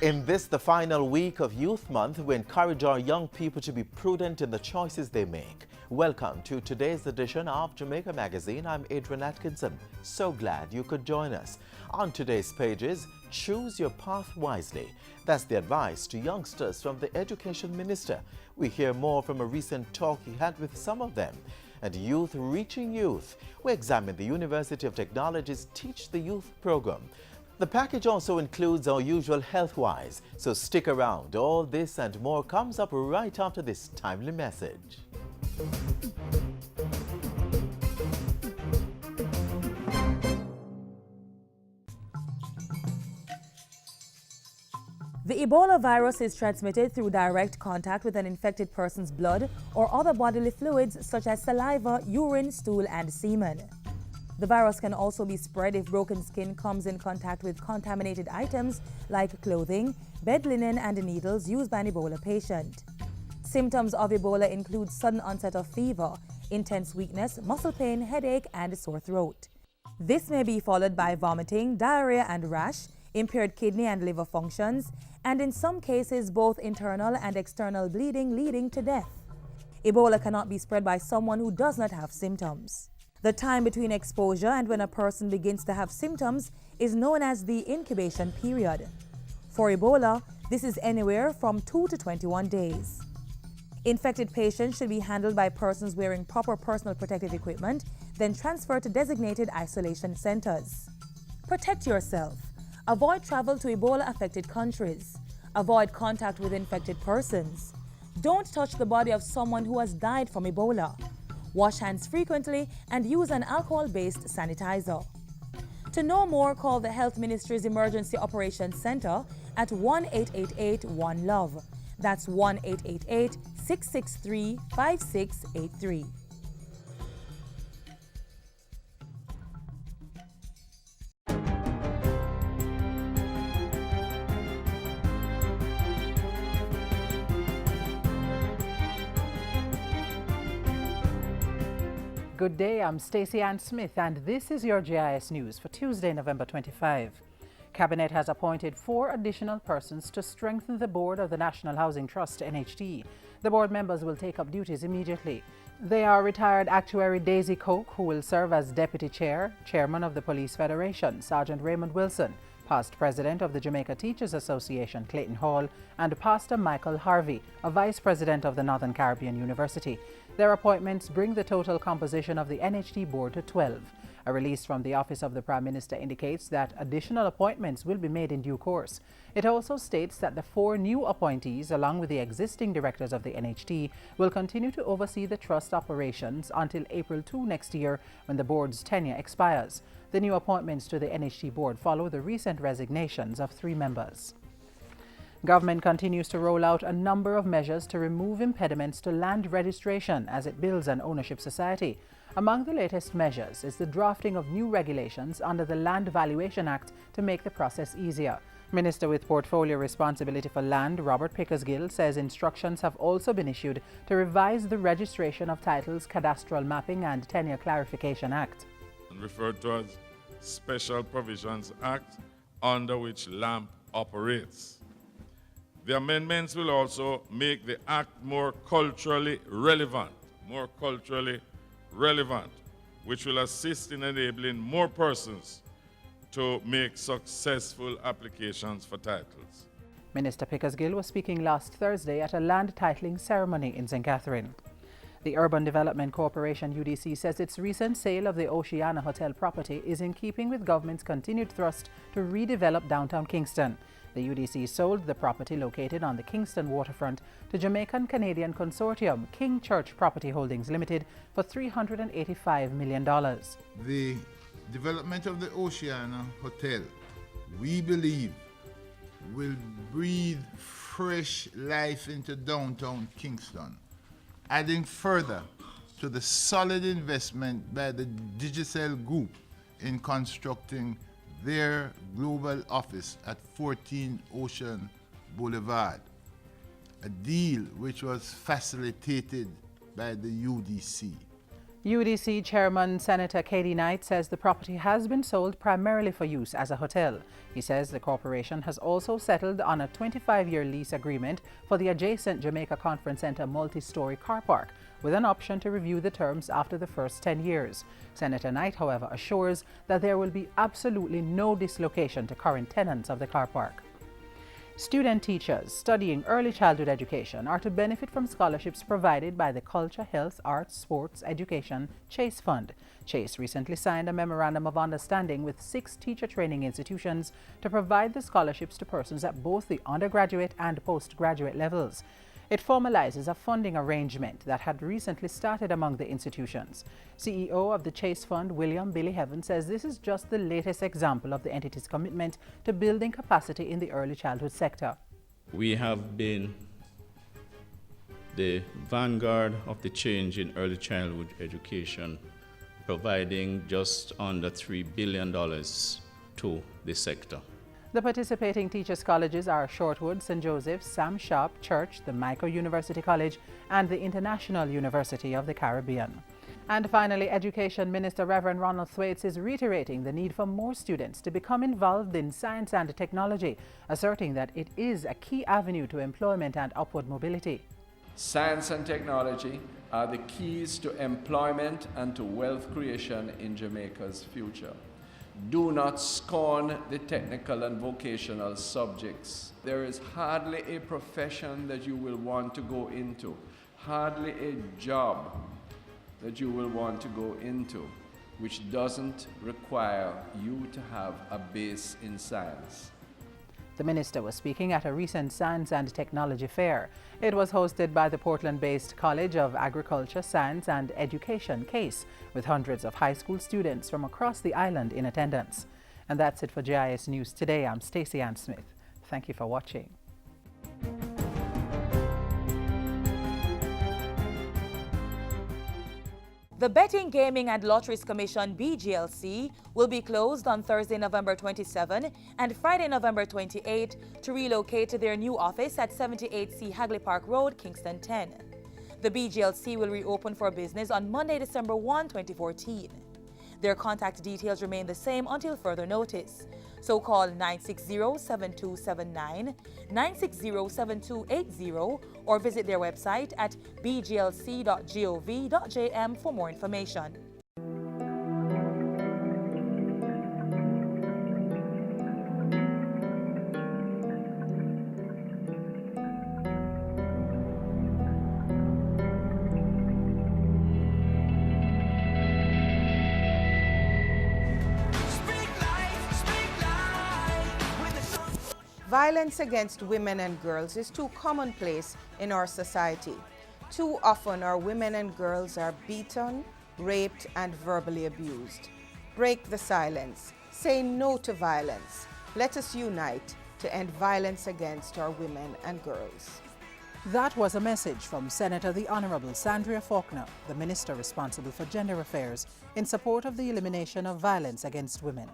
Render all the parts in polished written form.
In this, the final week of Youth Month, we encourage our young people to be prudent in the choices they make. Welcome to today's edition of Jamaica Magazine. I'm Adrian Atkinson. So glad you could join us. On today's pages, choose your path wisely. That's the advice to youngsters from the Education Minister. We hear more from a recent talk he had with some of them. And Youth Reaching Youth, we examine the University of Technology's Teach the Youth program. The package also includes our usual health-wise, so stick around. All this and more comes up right after this timely message. The Ebola virus is transmitted through direct contact with an infected person's blood or other bodily fluids such as saliva, urine, stool, and semen. The virus can also be spread if broken skin comes in contact with contaminated items like clothing, bed linen, and needles used by an Ebola patient. Symptoms of Ebola include sudden onset of fever, intense weakness, muscle pain, headache, and sore throat. This may be followed by vomiting, diarrhea and rash, impaired kidney and liver functions, and in some cases both internal and external bleeding leading to death. Ebola cannot be spread by someone who does not have symptoms. The time between exposure and when a person begins to have symptoms is known as the incubation period. For Ebola, this is anywhere from 2 to 21 days. Infected patients should be handled by persons wearing proper personal protective equipment, then transferred to designated isolation centers. Protect yourself. Avoid travel to Ebola-affected countries. Avoid contact with infected persons. Don't touch the body of someone who has died from Ebola. Wash hands frequently and use an alcohol-based sanitizer. To know more, call the Health Ministry's Emergency Operations Center at 1-888-1-LOVE. That's 1-888-663-5683. Good day, I'm Stacey Ann Smith and this is your GIS News for Tuesday, November 25. Cabinet has appointed 4 additional persons to strengthen the board of the National Housing Trust, NHT. The board members will take up duties immediately. They are retired actuary Daisy Koch, who will serve as deputy chairman of the Police Federation, Sergeant Raymond Wilson, past president of the Jamaica Teachers Association, Clayton Hall, and Pastor Michael Harvey, a vice president of the Northern Caribbean University. Their appointments bring the total composition of the NHT board to 12. A release from the Office of the Prime Minister indicates that additional appointments will be made in due course. It also states that the 4 new appointees, along with the existing directors of the NHT, will continue to oversee the trust operations until April 2 next year, when the board's tenure expires. The new appointments to the NHT board follow the recent resignations of 3 members. Government continues to roll out a number of measures to remove impediments to land registration as it builds an ownership society. Among the latest measures is the drafting of new regulations under the Land Valuation Act to make the process easier. Minister with Portfolio Responsibility for Land, Robert Pickersgill, says instructions have also been issued to revise the Registration of Titles, Cadastral Mapping and Tenure Clarification Act. Referred to as Special Provisions Act, under which LAMP operates. The amendments will also make the Act more culturally relevant, which will assist in enabling more persons to make successful applications for titles. Minister Pickersgill was speaking last Thursday at a land titling ceremony in St. Catherine. The Urban Development Corporation, UDC, says its recent sale of the Oceana Hotel property is in keeping with government's continued thrust to redevelop downtown Kingston. The UDC sold the property located on the Kingston waterfront to Jamaican-Canadian consortium King Church Property Holdings Limited for $385 million. The development of the Oceana Hotel, we believe, will breathe fresh life into downtown Kingston, adding further to the solid investment by the Digicel Group in constructing their global office at 14 Ocean Boulevard, a deal which was facilitated by the UDC. UDC Chairman Senator Katie Knight says the property has been sold primarily for use as a hotel. He says the corporation has also settled on a 25-year lease agreement for the adjacent Jamaica Conference Center multi-story car park, with an option to review the terms after the first 10 years. Senator Knight, however, assures that there will be absolutely no dislocation to current tenants of the car park. Student teachers studying early childhood education are to benefit from scholarships provided by the Culture, Health, Arts, Sports, Education Chase Fund. Chase recently signed a memorandum of understanding with 6 teacher training institutions to provide the scholarships to persons at both the undergraduate and postgraduate levels. It formalizes a funding arrangement that had recently started among the institutions. CEO of the Chase Fund, William Billy Heaven, says this is just the latest example of the entity's commitment to building capacity in the early childhood sector. We have been the vanguard of the change in early childhood education, providing just under $3 billion to the sector. The participating teachers' colleges are Shortwood, St. Joseph's, Sam Sharp, Church, the Micro University College, and the International University of the Caribbean. And finally, Education Minister Reverend Ronald Thwaites is reiterating the need for more students to become involved in science and technology, asserting that it is a key avenue to employment and upward mobility. Science and technology are the keys to employment and to wealth creation in Jamaica's future. Do not scorn the technical and vocational subjects. There is hardly a profession that you will want to go into, hardly a job that you will want to go into, which doesn't require you to have a base in science. The minister was speaking at a recent Science and Technology Fair. It was hosted by the Portland-based College of Agriculture, Science and Education, CASE, with hundreds of high school students from across the island in attendance. And that's it for GIS News Today. I'm Stacey Ann Smith. Thank you for watching. The Betting, Gaming and Lotteries Commission, BGLC, will be closed on Thursday, November 27 and Friday, November 28 to relocate to their new office at 78C Hagley Park Road, Kingston 10. The BGLC will reopen for business on Monday, December 1, 2014. Their contact details remain the same until further notice. So call 960-7279, 960-7280, or visit their website at bglc.gov.jm for more information. Violence against women and girls is too commonplace in our society. Too often our women and girls are beaten, raped, and verbally abused. Break the silence. Say no to violence. Let us unite to end violence against our women and girls. That was a message from Senator the Honorable Sandria Faulkner, the Minister responsible for Gender Affairs, in support of the elimination of violence against women.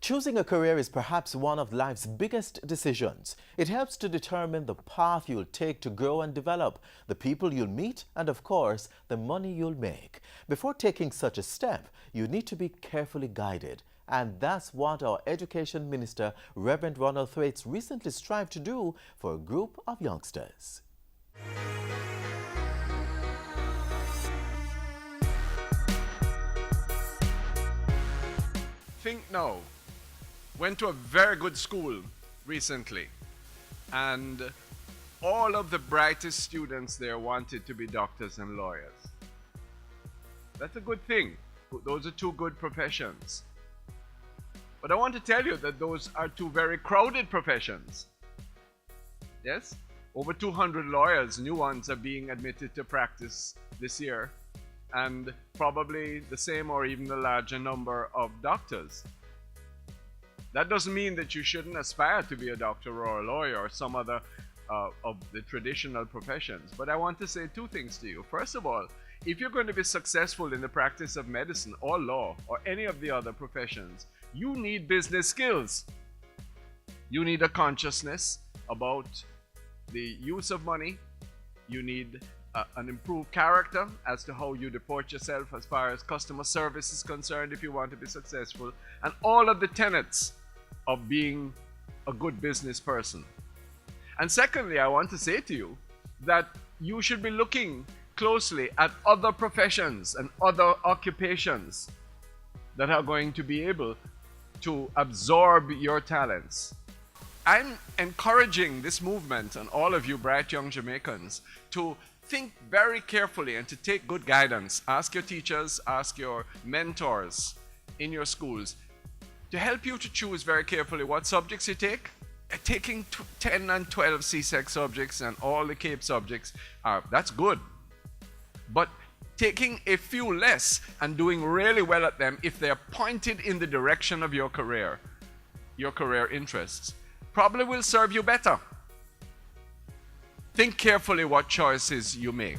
Choosing a career is perhaps one of life's biggest decisions. It helps to determine the path you'll take to grow and develop, the people you'll meet, and of course, the money you'll make. Before taking such a step, you need to be carefully guided. And that's what our Education Minister, Reverend Ronald Thwaites, recently strived to do for a group of youngsters. Think now. Went to a very good school recently, and all of the brightest students there wanted to be doctors and lawyers. That's a good thing. Those are two good professions. But I want to tell you that those are two very crowded professions. Yes? Over 200 lawyers, new ones, are being admitted to practice this year, and probably the same or even a larger number of doctors. That doesn't mean that you shouldn't aspire to be a doctor or a lawyer or some other of the traditional professions. But I want to say two things to you. First of all, if you're going to be successful in the practice of medicine or law or any of the other professions, you need business skills. You need a consciousness about the use of money. You need an improved character as to how you deport yourself as far as customer service is concerned if you want to be successful, and all of the tenets of being a good business person. And secondly, I want to say to you that you should be looking closely at other professions and other occupations that are going to be able to absorb your talents. I'm encouraging this movement and all of you bright young Jamaicans to think very carefully and to take good guidance. Ask your teachers, ask your mentors in your schools to help you to choose very carefully what subjects you take. Taking 10 and 12 CSEC subjects and all the CAPE subjects, that's good. But taking a few less and doing really well at them, if they're pointed in the direction of your career interests, probably will serve you better. Think carefully what choices you make.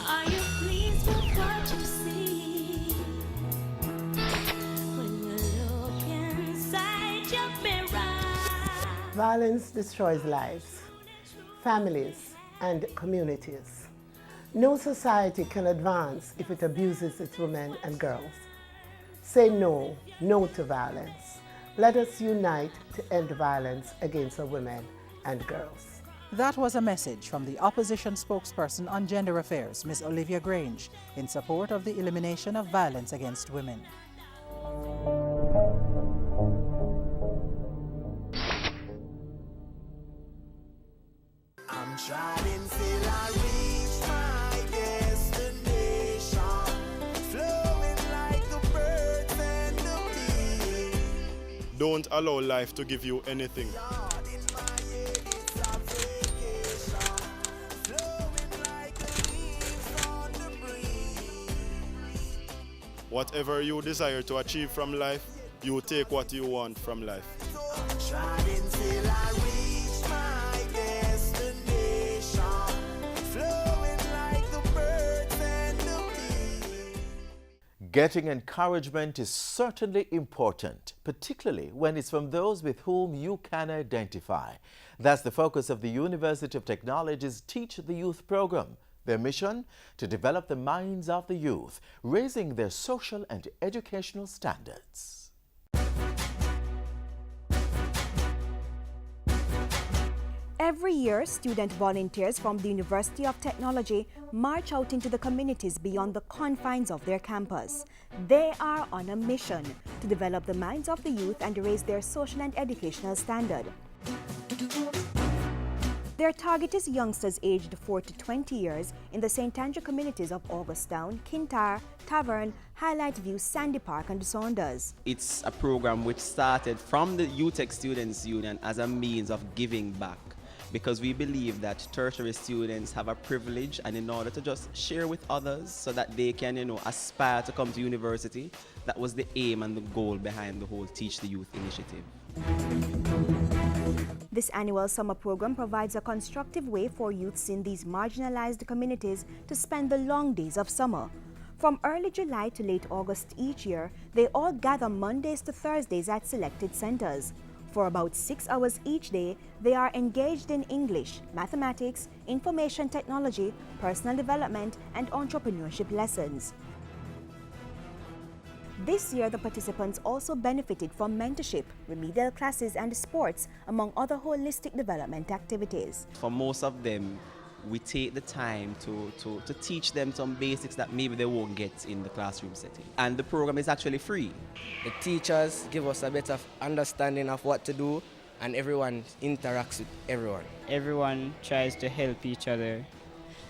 Are you pleased with what you see when you look inside your mirror? Violence destroys lives, families, and communities. No society can advance if it abuses its women and girls. Say no to violence. Let us unite to end violence against our women and girls. That was a message from the opposition spokesperson on gender affairs, Ms. Olivia Grange, in support of the elimination of violence against women. I'm trying till I reach my destination, flowing like the birds and the bees. Don't allow life to give you anything. Lord, in my head it's a vacation, flowing like the leaves on the breeze. Whatever you desire to achieve from life, you take what you want from life. I'm trying till I reach my destination, flowing like the birds and the bees. Getting encouragement is certainly important, particularly when it's from those with whom you can identify. That's the focus of the University of Technology's Teach the Youth program. Their mission? To develop the minds of the youth, raising their social and educational standards. Every year, student volunteers from the University of Technology march out into the communities beyond the confines of their campus. They are on a mission to develop the minds of the youth and raise their social and educational standard. Their target is youngsters aged 4 to 20 years in the St. Andrew communities of Augustown, Kintyre, Tavern, Highlight View, Sandy Park and Saunders. It's a program which started from the UTech Students Union as a means of giving back. because we believe that tertiary students have a privilege, and in order to just share with others so that they can, aspire to come to university, that was the aim and the goal behind the whole Teach the Youth initiative. This annual summer program provides a constructive way for youths in these marginalized communities to spend the long days of summer. From early July to late August each year, they all gather Mondays to Thursdays at selected centers. For about 6 hours each day, they are engaged in English, mathematics, information technology, personal development, and entrepreneurship lessons. This year, the participants also benefited from mentorship, remedial classes, and sports, among other holistic development activities. For most of them, we take the time to teach them some basics that maybe they won't get in the classroom setting. And the program is actually free. The teachers give us a better understanding of what to do, and everyone interacts with everyone. Everyone tries to help each other,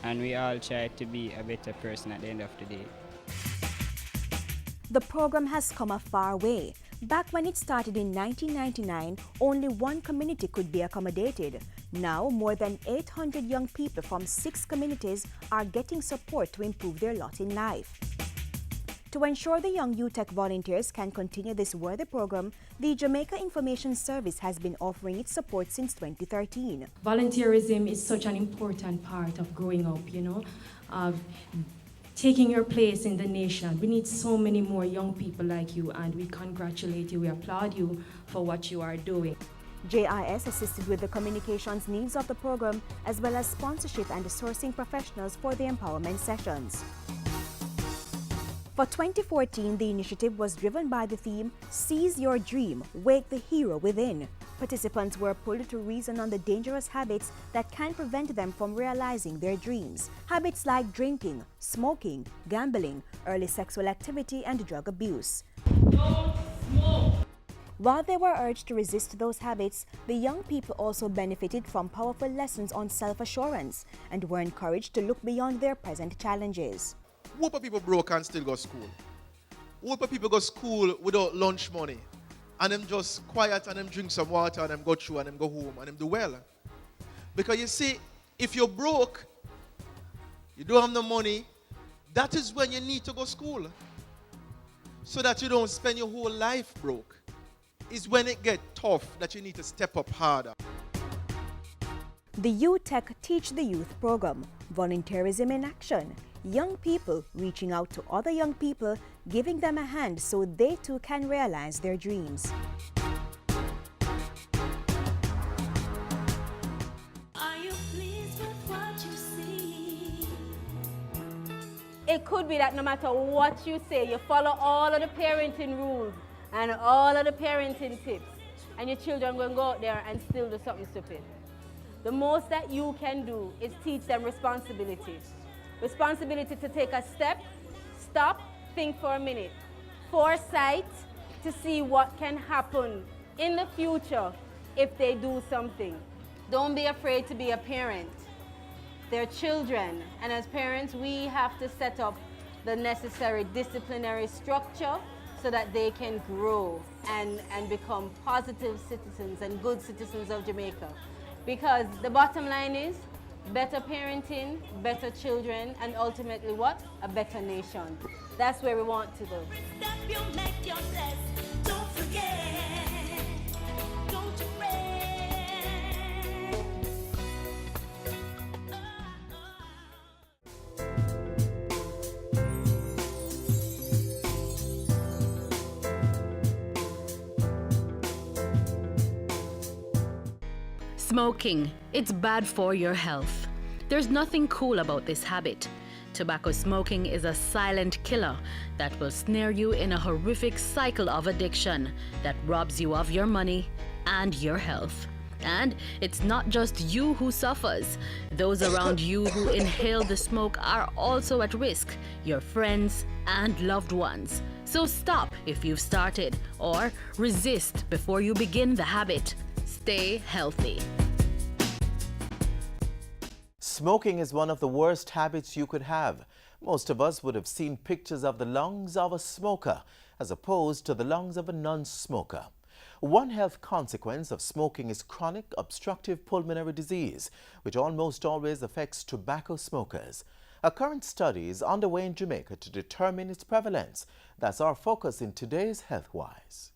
and we all try to be a better person at the end of the day. The program has come a far way. Back when it started in 1999, only one community could be accommodated. Now, more than 800 young people from 6 communities are getting support to improve their lot in life. To ensure the young UTech volunteers can continue this worthy program, the Jamaica Information Service has been offering its support since 2013. Volunteerism is such an important part of growing up, of taking your place in the nation. We need so many more young people like you, and we congratulate you, we applaud you for what you are doing. JIS assisted with the communications needs of the program, as well as sponsorship and sourcing professionals for the empowerment sessions. For 2014, the initiative was driven by the theme, Seize Your Dream, Wake the Hero Within. Participants were pulled to reason on the dangerous habits that can prevent them from realizing their dreams. Habits like drinking, smoking, gambling, early sexual activity, and drug abuse. Don't smoke! While they were urged to resist those habits, the young people also benefited from powerful lessons on self-assurance and were encouraged to look beyond their present challenges. Whoop people broke and still go school. Whoop people go school without lunch money. And them just quiet and them drink some water and them go through and them go home and them do well. Because you see, if you're broke, you don't have no money, that is when you need to go school. So that you don't spend your whole life broke. It's when it gets tough that you need to step up harder. The UTech Teach the Youth program, volunteerism in action. Young people reaching out to other young people, giving them a hand so they too can realize their dreams. Are you pleased with what you see? It could be that no matter what you say, you follow all of the parenting rules and all of the parenting tips, and your children will go out there and still do something stupid. The most that you can do is teach them responsibility. Responsibility to take a step, stop, think for a minute. Foresight to see what can happen in the future if they do something. Don't be afraid to be a parent. They're children, and as parents, we have to set up the necessary disciplinary structure so that they can grow and become positive citizens and good citizens of Jamaica. Because the bottom line is, better parenting, better children, and ultimately what? A better nation. That's where we want to go. Don't forget, don't you Smoking, it's bad for your health. There's nothing cool about this habit. Tobacco smoking is a silent killer that will snare you in a horrific cycle of addiction that robs you of your money and your health. And it's not just you who suffers. Those around you who inhale the smoke are also at risk, your friends and loved ones. So stop if you've started, or resist before you begin the habit. Stay healthy. Smoking is one of the worst habits you could have. Most of us would have seen pictures of the lungs of a smoker as opposed to the lungs of a non-smoker. One health consequence of smoking is chronic obstructive pulmonary disease, which almost always affects tobacco smokers. A current study is underway in Jamaica to determine its prevalence. That's our focus in today's HealthWise.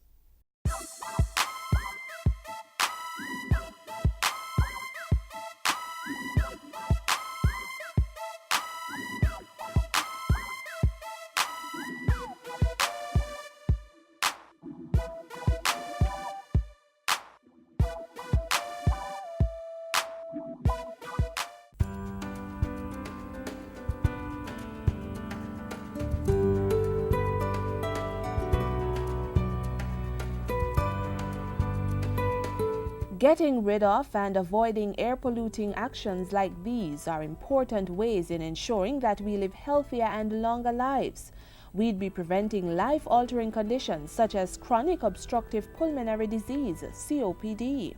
Getting rid of and avoiding air-polluting actions like these are important ways in ensuring that we live healthier and longer lives. We'd be preventing life-altering conditions such as chronic obstructive pulmonary disease, COPD.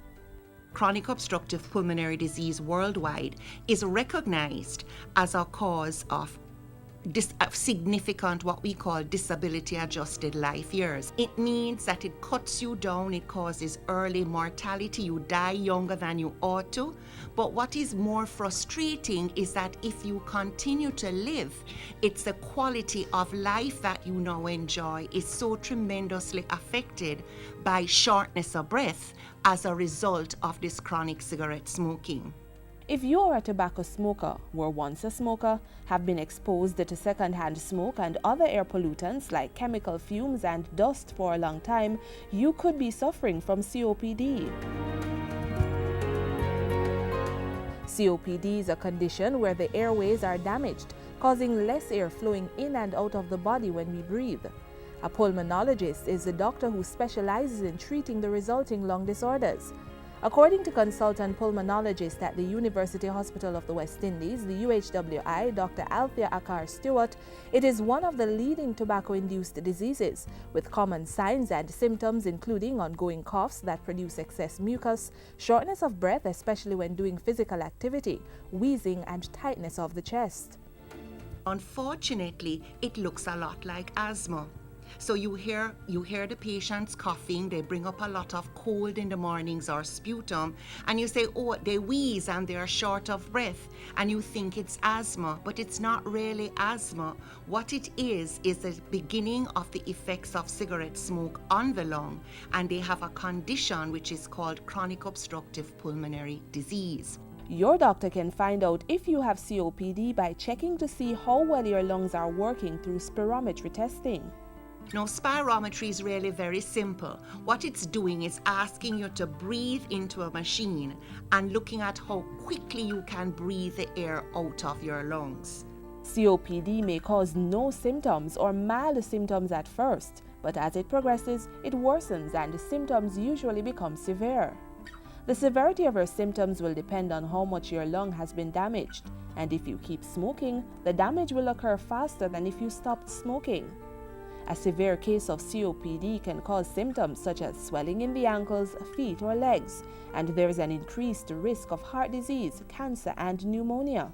Chronic obstructive pulmonary disease worldwide is recognized as a cause of significant what we call disability adjusted life years. It means that it cuts you down, it causes early mortality, you die younger than you ought to. But what is more frustrating is that if you continue to live, it's the quality of life that you now enjoy is so tremendously affected by shortness of breath as a result of this chronic cigarette smoking. If you are a tobacco smoker, were once a smoker, have been exposed to secondhand smoke and other air pollutants like chemical fumes and dust for a long time, you could be suffering from COPD. COPD is a condition where the airways are damaged, causing less air flowing in and out of the body when we breathe. A pulmonologist is a doctor who specializes in treating the resulting lung disorders. According to consultant pulmonologist at the University Hospital of the West Indies, the UHWI, Dr. Althea Akar Stewart, it is one of the leading tobacco-induced diseases, with common signs and symptoms including ongoing coughs that produce excess mucus, shortness of breath, especially when doing physical activity, wheezing, and tightness of the chest. Unfortunately, it looks a lot like asthma. So you hear the patients coughing, they bring up a lot of cold in the mornings or sputum, and you say, oh, they wheeze and they're short of breath, and you think it's asthma, but it's not really asthma. What it is the beginning of the effects of cigarette smoke on the lung, and they have a condition which is called chronic obstructive pulmonary disease. Your doctor can find out if you have COPD by checking to see how well your lungs are working through spirometry testing. Now, spirometry is really very simple. What it's doing is asking you to breathe into a machine and looking at how quickly you can breathe the air out of your lungs. COPD may cause no symptoms or mild symptoms at first, but as it progresses, it worsens and the symptoms usually become severe. The severity of your symptoms will depend on how much your lung has been damaged, and if you keep smoking, the damage will occur faster than if you stopped smoking. A severe case of COPD can cause symptoms such as swelling in the ankles, feet, or legs, and there is an increased risk of heart disease, cancer, and pneumonia.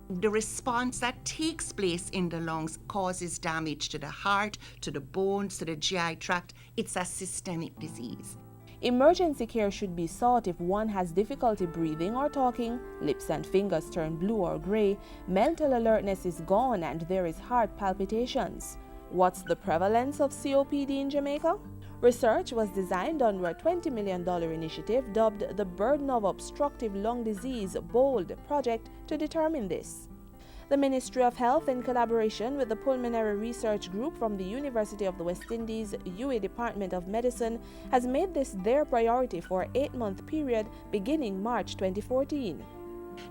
The response that takes place in the lungs causes damage to the heart, to the bones, to the GI tract. It's a systemic disease. Emergency care should be sought if one has difficulty breathing or talking, lips and fingers turn blue or gray, mental alertness is gone, and there is heart palpitations. What's the prevalence of COPD in Jamaica? Research was designed under a $20 million initiative dubbed the Burden of Obstructive Lung Disease BOLD project to determine this. The Ministry of Health, in collaboration with the Pulmonary Research Group from the University of the West Indies, UA Department of Medicine, has made this their priority for an 8-month period beginning March 2014.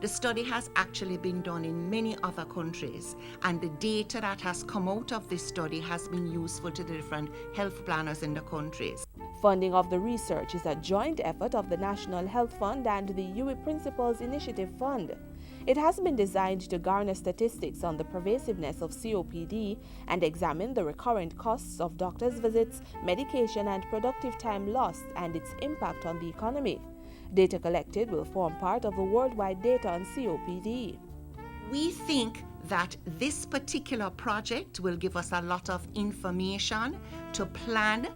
The study has actually been done in many other countries, and the data that has come out of this study has been useful to the different health planners in the countries. Funding of the research is a joint effort of the National Health Fund and the UWI Principles Initiative Fund. It has been designed to garner statistics on the pervasiveness of COPD and examine the recurrent costs of doctors' visits, medication, and productive time lost and its impact on the economy. Data collected will form part of the worldwide data on COPD. We think that this particular project will give us a lot of information to plan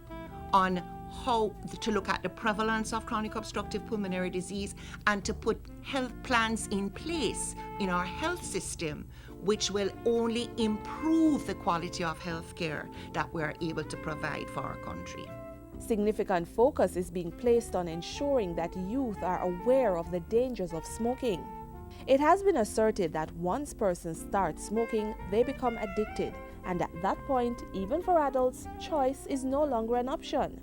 on how to look at the prevalence of chronic obstructive pulmonary disease and to put health plans in place in our health system, which will only improve the quality of health care that we are able to provide for our country. Significant focus is being placed on ensuring that youth are aware of the dangers of smoking. It has been asserted that once persons start smoking, they become addicted, and at that point, even for adults, choice is no longer an option.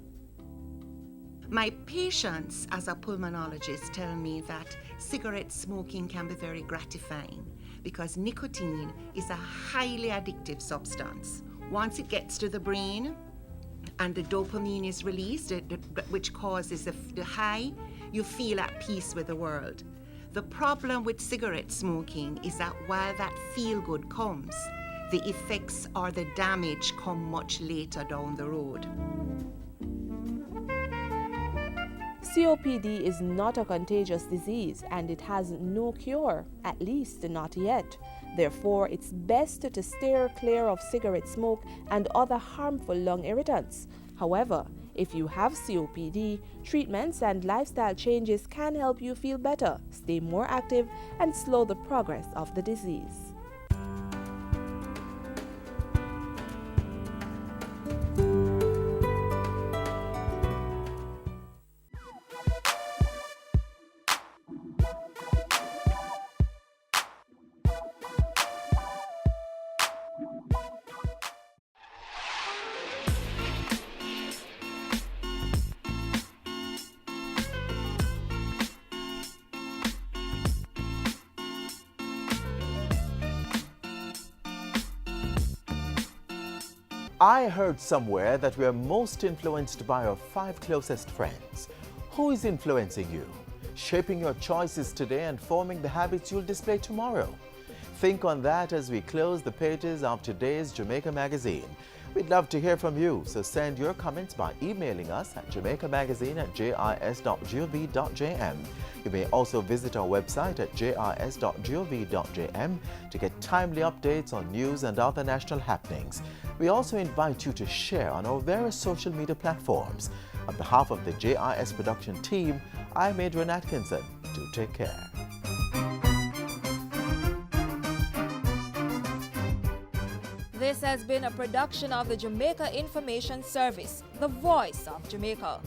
My patients as a pulmonologist tell me that cigarette smoking can be very gratifying because nicotine is a highly addictive substance. Once it gets to the brain and the dopamine is released, which causes the high, you feel at peace with the world. The problem with cigarette smoking is that while that feel-good comes, the effects or the damage come much later down the road. COPD is not a contagious disease and it has no cure, at least not yet. Therefore, it's best to steer clear of cigarette smoke and other harmful lung irritants. However, if you have COPD, treatments and lifestyle changes can help you feel better, stay more active, and slow the progress of the disease. I heard somewhere that we are most influenced by our 5 closest friends. Who is influencing you, shaping your choices today and forming the habits you'll display tomorrow? Think on that as we close the pages of today's Jamaica Magazine. We'd love to hear from you, so send your comments by emailing us at jamaicamagazine@jis.gov.jm. You may also visit our website at jis.gov.jm to get timely updates on news and other national happenings. We also invite you to share on our various social media platforms. On behalf of the JIS production team, I'm Adrian Atkinson. Do take care. This has been a production of the Jamaica Information Service, the voice of Jamaica.